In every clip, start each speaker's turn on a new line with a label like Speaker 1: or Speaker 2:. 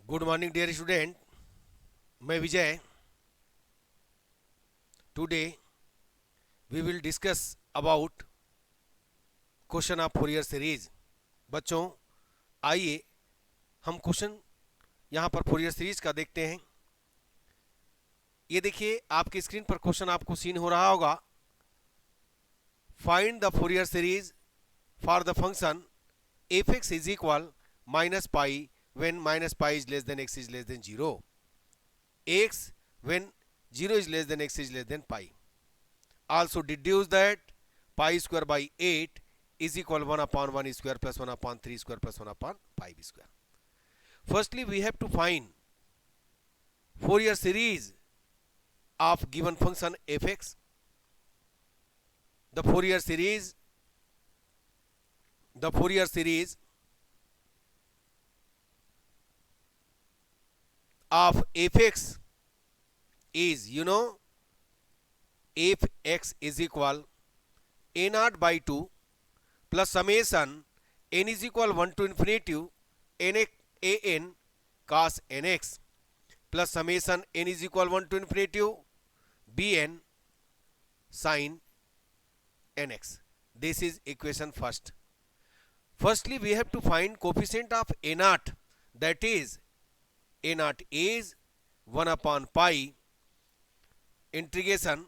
Speaker 1: Good morning dear student, मैं Vijay. Today we will discuss about question of Fourier series. बच्चों, आइए हम question यहाँ पर फोरियर सीरीज का देखते हैं। ये देखिए, आपकी स्क्रीन पर क्वेश्चन आपको सीन हो रहा होगा। Find the Fourier series for the function F x is equal minus pi when minus pi is less than x is less than 0, x when 0 is less than x is less than pi. Also deduce that pi square by 8 is equal 1 upon 1 square plus 1 upon 3 square plus 1 upon 5 square. Firstly, we have to find Fourier series of given function fx. The Fourier series of fx is, fx is equal a naught by 2 plus summation n is equal 1 to infinity an cos nx plus summation n is equal 1 to infinity bn sin nx. This is equation first. Firstly, we have to find coefficient of a naught, that is a naught is 1 upon pi integration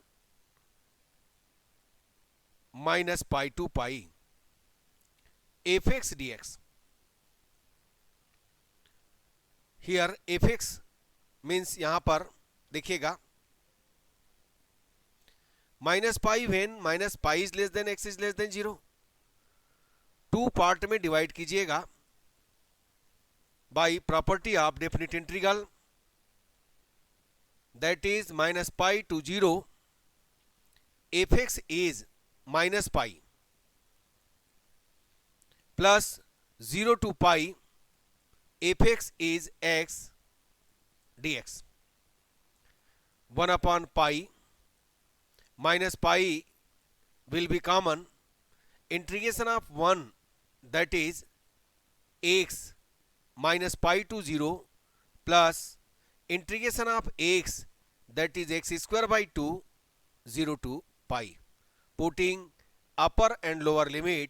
Speaker 1: minus pi to pi fx dx. Here fx means यहाँ पर देखिएगा minus pi when minus pi is less than x is less than 0, two part में divide कीजिएगा by property of definite integral, that is minus pi to 0 f x is minus pi plus 0 to pi F x is x dx. 1 upon pi minus pi will be common. Integration of 1, that is x minus pi to 0 plus integration of x, that is x square by 2 0 to pi. Putting upper and lower limit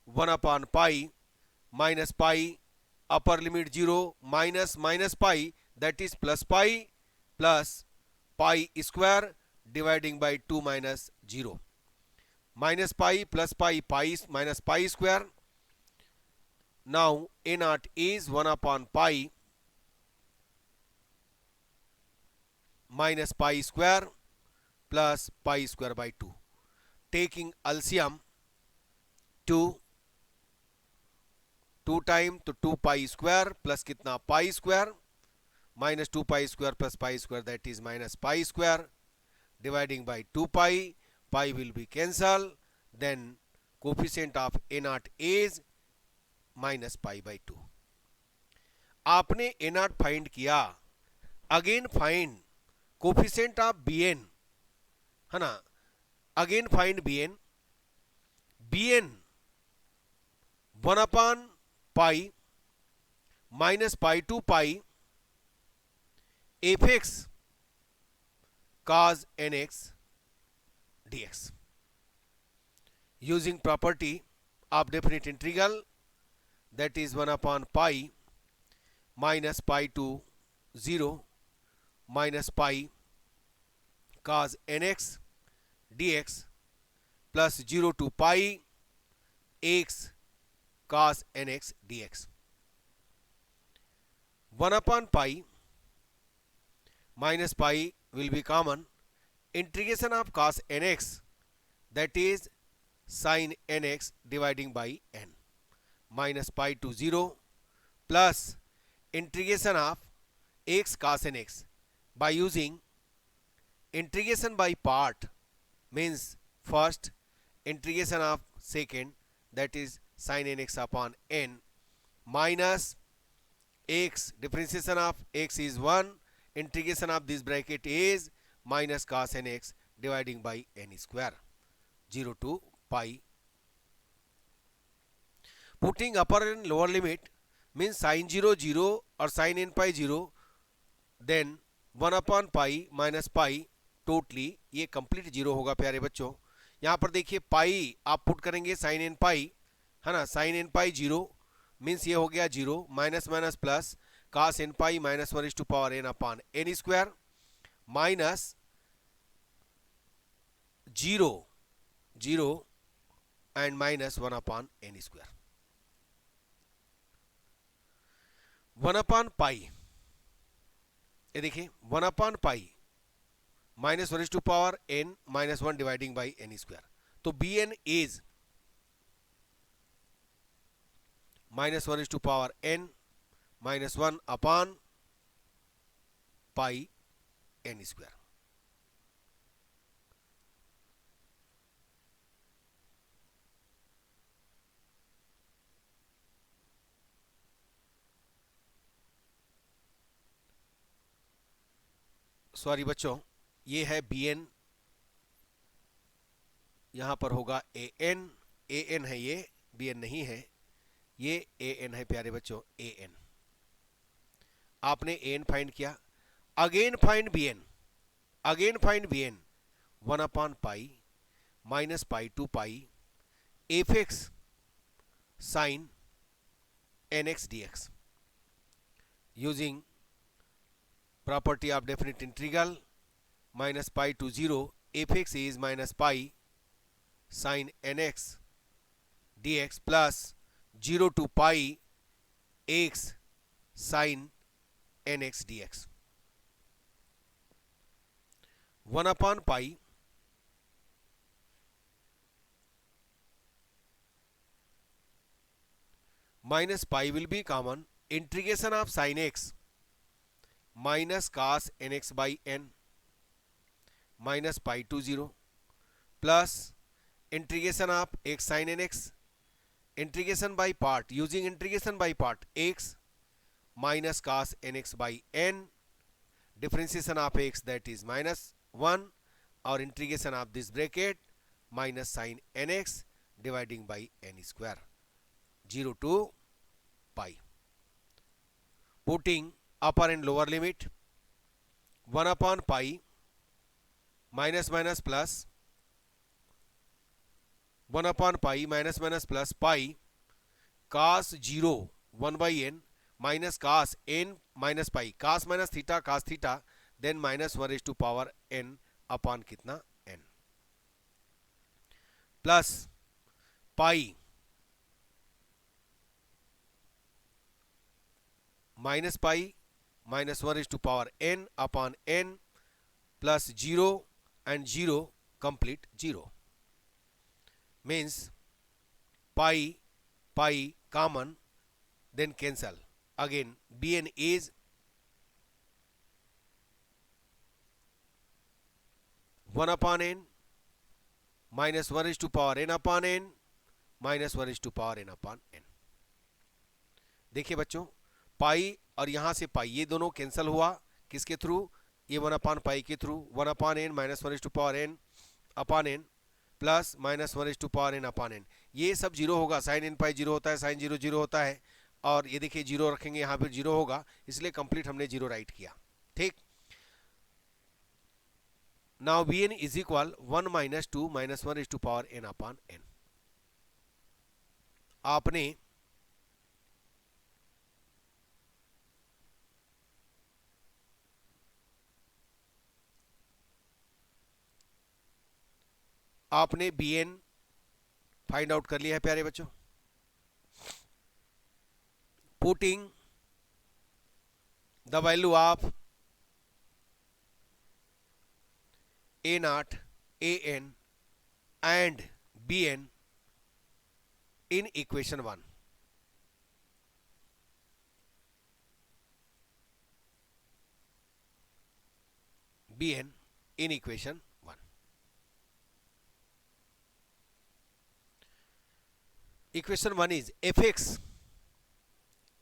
Speaker 1: 1 upon pi minus pi, upper limit 0 minus minus pi, that is plus pi square dividing by 2 minus 0. Minus pi plus pi minus pi square. Now a naught is 1 upon pi minus pi square plus pi square by 2. Taking LCM 2 time तो 2 pi square plus कितना pi square minus 2 pi square plus pi square, that is minus pi square dividing by 2 pi. Pi will be cancelled. Then coefficient of a naught is minus pi by 2. आपने a naught find किया. Again find coefficient of bn, है ना. Again find bn 1 upon pi minus pi to pi fx cos nx dx. Using property of definite integral, that is 1 upon pi minus pi to 0 minus pi cos nx dx plus 0 to pi x cos nx dx. 1 upon pi minus pi will be common. Integration of cos nx, that is sin nx dividing by n, minus pi to 0 plus integration of x cos nx by using integration by part, means first integration of second, that is sin nx upon n, minus x, differentiation of x is 1, integration of this bracket is minus cos nx dividing by n square, 0 to pi. Putting upper and lower limit means sign 0 0 और sign n पाई 0, then 1/पाई minus पाई totally ये complete 0 होगा प्यारे बच्चों। यहां पर देखिए पाई आप put करेंगे साइन n पाई, है ना, साइन n पाई 0 मीन्स ये हो गया 0, minus minus plus cos n pi minus 1 n upon n square minus 0 0 and minus 1/n square. 1/पाई, ये देखिए 1/पाई minus 1/n minus 1 dividing by n square. तो bn इज माइनस 1/n माइनस 1/पाई n स्क्वायर। सॉरी बच्चों, ये है bn, यहां पर होगा an, an है ये, bn नहीं है, ये an है प्यारे बच्चों, an। आपने an फाइंड किया, again find bn, again find bn 1/पाई minus pi to pi F X sine nx dx using property of definite integral minus pi to 0 fx is minus pi sin nx dx plus 0 to pi x sin nx dx 1/pi minus pi will be common, integration of sin x minus cos nx by n minus pi to 0 plus integration of x sin nx, integration by part, using integration by part x minus cos nx by n, differentiation of x that is minus 1 or integration of this bracket minus sin nx dividing by n square 0 to pi. Putting upper and lower limit 1/pi minus minus plus 1/pi minus minus plus pi cos 0 1 by n minus cos n minus pi, cos minus theta cos theta, then minus 1 n upon कितना n plus pi minus pi minus 1 n upon n plus 0 and 0 complete 0 means pi pi common, then cancel. Again bn is 1/n minus 1 n upon n minus 1 n upon n। देखिए बच्चों, पाई और यहां से पाई ये दोनों cancel हुआ, किसके through, ये 1/पाई के through, 1/n minus 1 upon n plus minus 1 upon n, ये सब जीरो होगा, साइन n पाई जीरो होता है, साइन 0 0 होता है, और ये देखिए जीरो रखेंगे यहाँ पर जीरो होगा, इसलिए कंप्लीट हमने जीरो राइट किया। ठीक, now bn is equal 1 minus 2 minus 1 upon n। आपने आपने bn फाइंड आउट कर लिया है प्यारे बच्चों। Putting the value of a0 an and bn in equation 1, bn in equation 1। Equation 1 is fx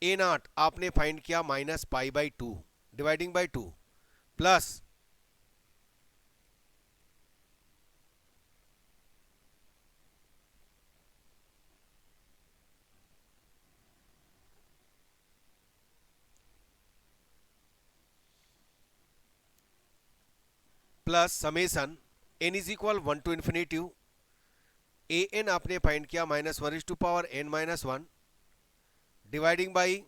Speaker 1: a0 आपने फाइंड किया minus pi by 2 dividing by 2 plus plus summation n is equal 1 to infinity A N आपने find किया -1/n-1 dividing by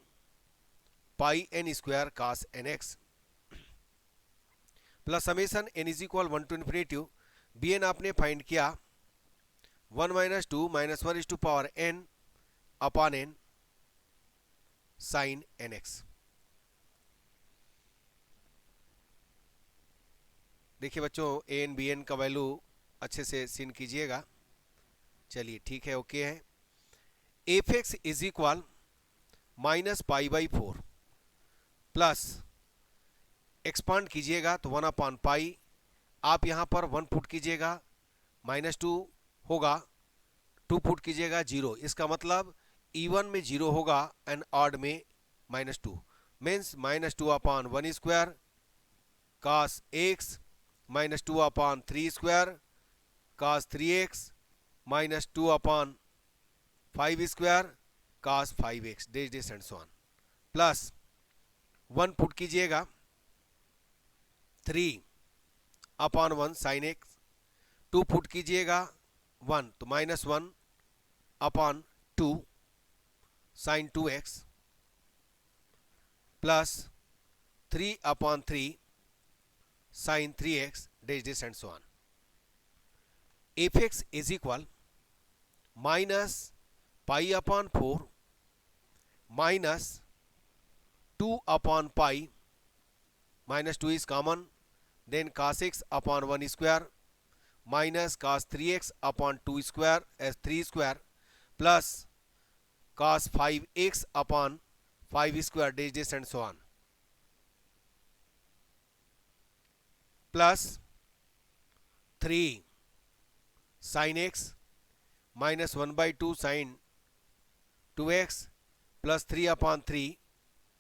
Speaker 1: pi N square cos N X plus summation n is equal 1 to infinity B N आपने find किया 1-2 -1/n upon n sine N X. देखिए बच्चों A N B N का value अच्छे से सीन कीजिएगा। चलिए ठीक है, ओके है। एफ एक्स इज इक्वल -π/4 प्लस एक्सपांड कीजिएगा तो 1/π, आप यहाँ पर 1 पुट कीजिएगा, -2 होगा, 2 पुट कीजिएगा 0, इसका मतलब इवन में 0 होगा एंड ऑड में -2 means -2/1 square cos x -2/3 square cos 3x -2/5 square cos 5x days and so on plus 1 put कीजिएगा 3/1 साइन एक्स, 2 पुट कीजिएगा 1 तो -1/2 sine 2x plus 3/3 sine 3x डेज and so on. F x is equal -π/4 -2/π, -2 is common, then cos x/1 square minus cos 3x/2 square as 3 square plus cos 5x/5 square dash and so on plus 3 sin x minus 1/2 sin 2x plus 3/3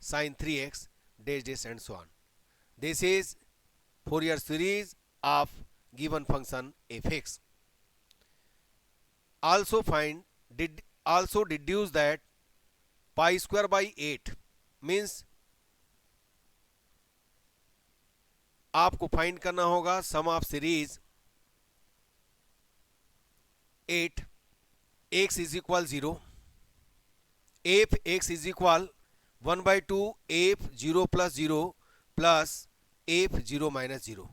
Speaker 1: sin 3x dash and so on. This is Fourier series of given function f(x). Also deduce that pi square by 8 means आपको find करना होगा सम of series 8 x is equal 0 f x is equal 1/2 f 0 plus 0 plus f 0 minus 0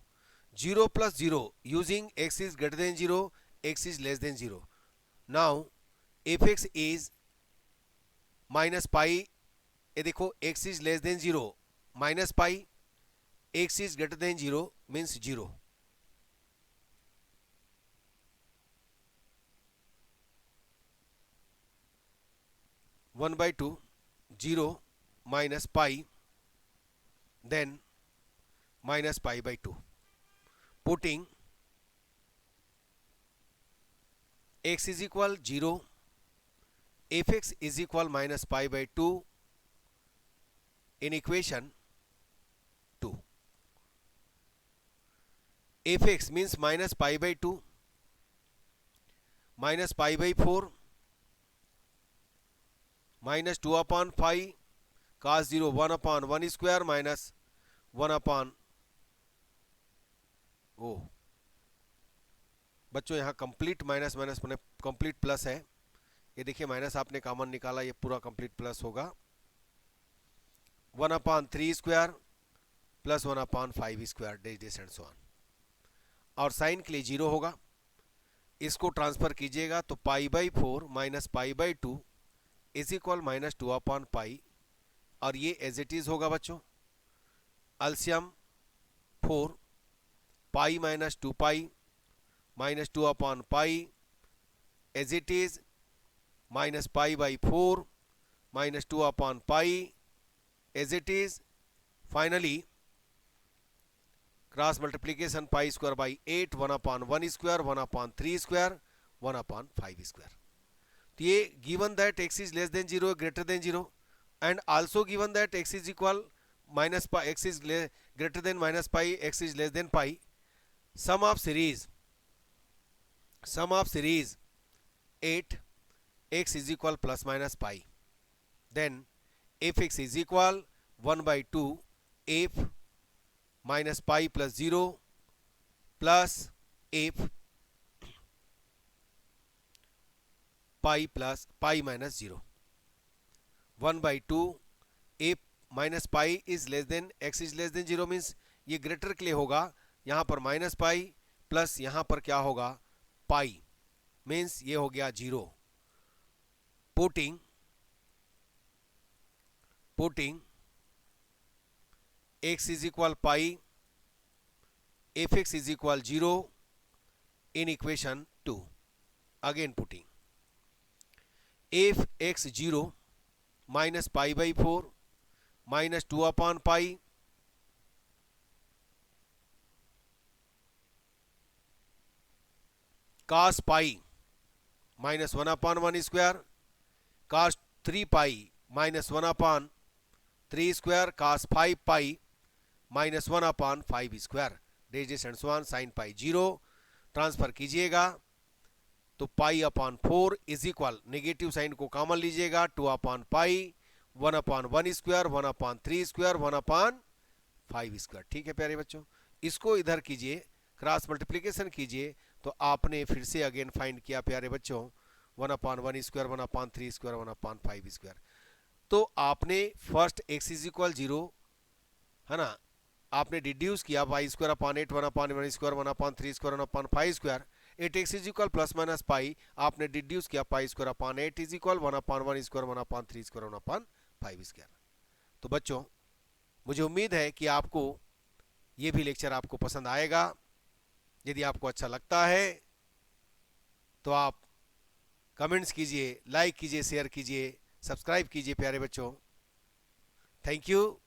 Speaker 1: 0 plus 0 using x is greater than 0 x is less than 0. Now fx is minus pi, ये देखो x is less than 0 minus pi, x is greater than 0 means 0. One by 2 0 minus pi, then minus pi by 2, putting x is equal 0, fx is equal minus pi by 2 in equation 2. fx means minus pi by 2 minus pi by 4 minus 2/5 cos 0 1/1 square minus 1/, बच्चों यहाँ complete minus minus मैंने complete plus है, ये देखिए minus आपने common निकाला, ये पूरा कंप्लीट प्लस होगा 1/3 square plus 1/5 square dash and so on, और साइन के लिए 0 होगा, इसको ट्रांसफर कीजिएगा तो π/4 माइनस π/2 इज इक्वल माइनस 2/π, और ये एज इट इज होगा बच्चों। अल्सियम 4 pi minus 2π minus 2/π as it is minus π/4 minus 2/π as it is, finally cross multiplication pi square by 8 1/1 square 1/3 square 1/5 square. तो ये given that x is less than 0 greater than 0 and also given that x is equal minus pi, x is greater than minus pi, x is less than pi, sum of series 8 x is equal plus minus pi, then fx is equal 1/2 f minus pi plus 0 plus F pi plus pi minus 0, 1/2 A minus pi is less than x is less than 0 means ये greater के लिए होगा, यहां पर minus pi plus यहां पर क्या होगा पाई, मीन्स ये हो गया 0. Putting x is equal pi F x is equal 0 in equation 2. Again putting f x 0 minus pi by 4 minus 2 upon pi cos pi minus 1 upon 1 square cos 3 pi minus 1 upon 3 square cos 5 pi minus 1 upon 5 square dash and so on sin pi 0. Transfer कीजिएगा तो pi upon 4 is equal, negative sine को common लीजिएगा, 2 upon pi 1 upon 1 square 1 upon 3 square 1 upon 5 square. ठीक है प्यारे बच्चों, इसको इधर कीजिए, क्रॉस मल्टीप्लिकेशन कीजिए तो आपने फिर से अगेन फाइंड किया प्यारे बच्चों 1 upon 1 square 1 upon 3 square 1 upon 5 square. तो आपने फर्स्ट एक्स इज इक्वल 0 है ना, आपने डिड्यूस किया pi square upon 8 1 upon 1 square 1 upon 3 square 1 upon 5 square 8x is equal plus minus pi, आपने डिड्यूस किया pi square upon 8 is equal 1 upon 1 square 1 upon 3 square 1 upon 5 square. तो बच्चों मुझे उम्मीद है कि आपको ये भी लेक्चर आपको पसंद आएगा. यदि आपको अच्छा लगता है तो आप कमेंट्स कीजिए, लाइक कीजिए, शेयर कीजिए, सब्सक्राइब कीजिए प्यारे बच्चों. Thank you.